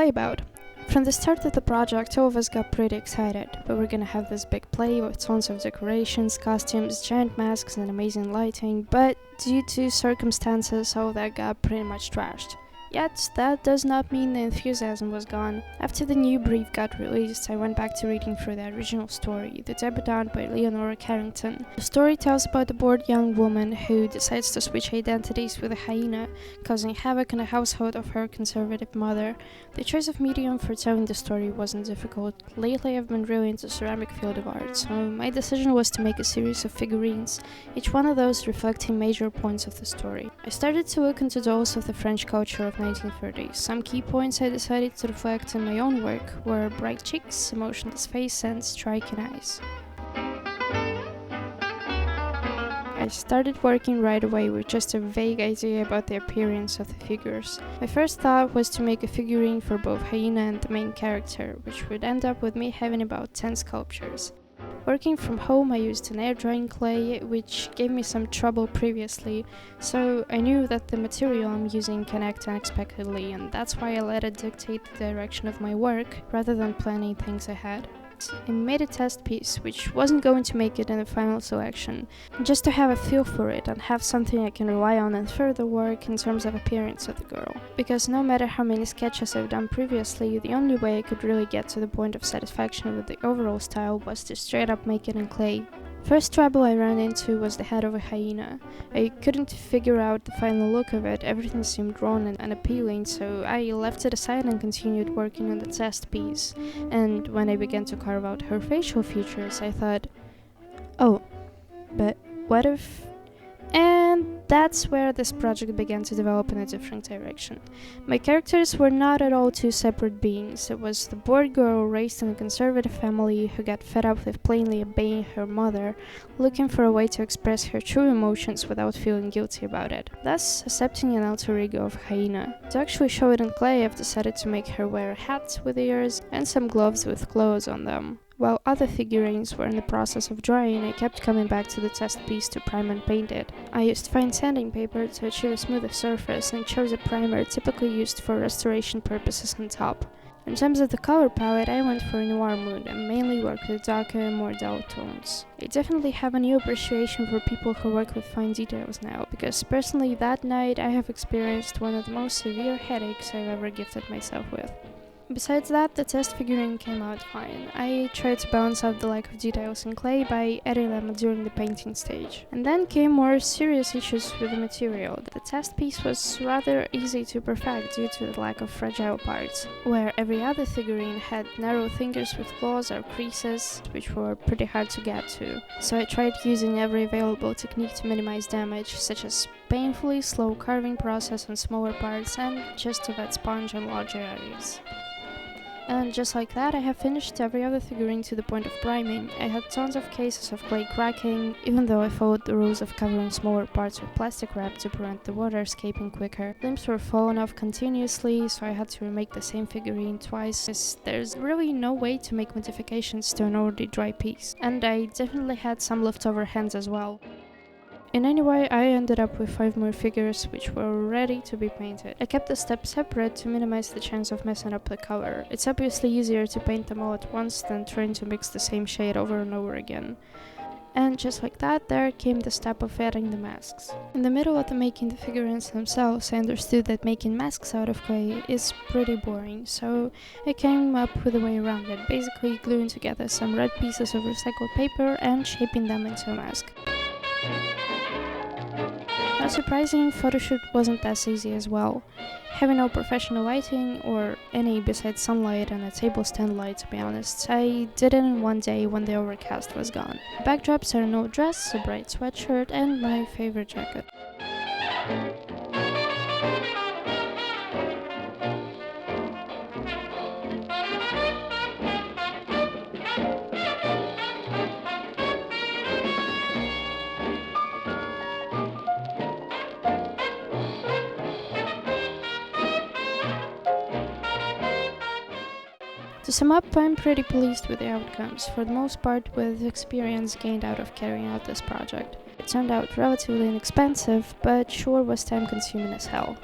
play about. From the start of the project, all of us got pretty excited. We were gonna have this big play with tons of decorations, costumes, giant masks, and amazing lighting, but due to circumstances, all that got pretty much trashed. Yet, that does not mean the enthusiasm was gone. After the new brief got released, I went back to reading through the original story, The Debutante by Leonora Carrington. The story tells about a bored young woman who decides to switch identities with a hyena, causing havoc in the household of her conservative mother. The choice of medium for telling the story wasn't difficult. Lately, I've been really into ceramic field of art, so my decision was to make a series of figurines, each one of those reflecting major points of the story. I started to look into dolls of the French culture of 1930s. Some key points I decided to reflect in my own work were bright cheeks, emotionless face, and striking eyes. I started working right away with just a vague idea about the appearance of the figures. My first thought was to make a figurine for both Hyena and the main character, which would end up with me having about 10 sculptures. Working from home, I used an air drying clay, which gave me some trouble previously, so I knew that the material I'm using can act unexpectedly, and that's why I let it dictate the direction of my work, rather than planning things ahead. I made a test piece, which wasn't going to make it in the final selection, just to have a feel for it and have something I can rely on in further work in terms of appearance of the girl. Because no matter how many sketches I've done previously, the only way I could really get to the point of satisfaction with the overall style was to straight up make it in clay. First trouble I ran into was the head of a hyena. I couldn't figure out the final look of it, everything seemed drawn and unappealing, so I left it aside and continued working on the test piece. And when I began to carve out her facial features, I thought, oh, but what if... And that's where this project began to develop in a different direction. My characters were not at all two separate beings. It was the bored girl raised in a conservative family who got fed up with plainly obeying her mother, looking for a way to express her true emotions without feeling guilty about it, thus accepting an alter ego of hyena. To actually show it in clay, I've decided to make her wear a hat with ears and some gloves with claws on them. While other figurines were in the process of drying, I kept coming back to the test piece to prime and paint it. I used fine sanding paper to achieve a smoother surface and chose a primer typically used for restoration purposes on top. In terms of the color palette, I went for a noir mood and mainly worked with darker and more dull tones. I definitely have a new appreciation for people who work with fine details now, because personally that night I have experienced one of the most severe headaches I've ever gifted myself with. Besides that, the test figurine came out fine. I tried to balance out the lack of details in clay by adding them during the painting stage. And then came more serious issues with the material. The test piece was rather easy to perfect due to the lack of fragile parts, where every other figurine had narrow fingers with claws or creases, which were pretty hard to get to. So I tried using every available technique to minimize damage, such as painfully slow carving process on smaller parts and just a wet sponge on larger areas. And just like that, I have finished every other figurine to the point of priming. I had tons of cases of clay cracking, even though I followed the rules of covering smaller parts with plastic wrap to prevent the water escaping quicker. Limbs were falling off continuously, so I had to remake the same figurine twice, as there's really no way to make modifications to an already dry piece. And I definitely had some leftover hands as well. In any way, I ended up with 5 more figures which were ready to be painted. I kept the steps separate to minimize the chance of messing up the color. It's obviously easier to paint them all at once than trying to mix the same shade over and over again. And just like that, there came the step of adding the masks. In the middle of making the figurines themselves, I understood that making masks out of clay is pretty boring, so I came up with a way around it, basically gluing together some red pieces of recycled paper and shaping them into a mask. Not surprising, photoshoot wasn't as easy as well. Having no professional lighting, or any besides sunlight and a table stand light to be honest, I did it in one day when the overcast was gone. Backdrops are an old dress, a bright sweatshirt, and my favorite jacket. To sum up, I'm pretty pleased with the outcomes, for the most part with the experience gained out of carrying out this project. It turned out relatively inexpensive, but sure was time consuming as hell.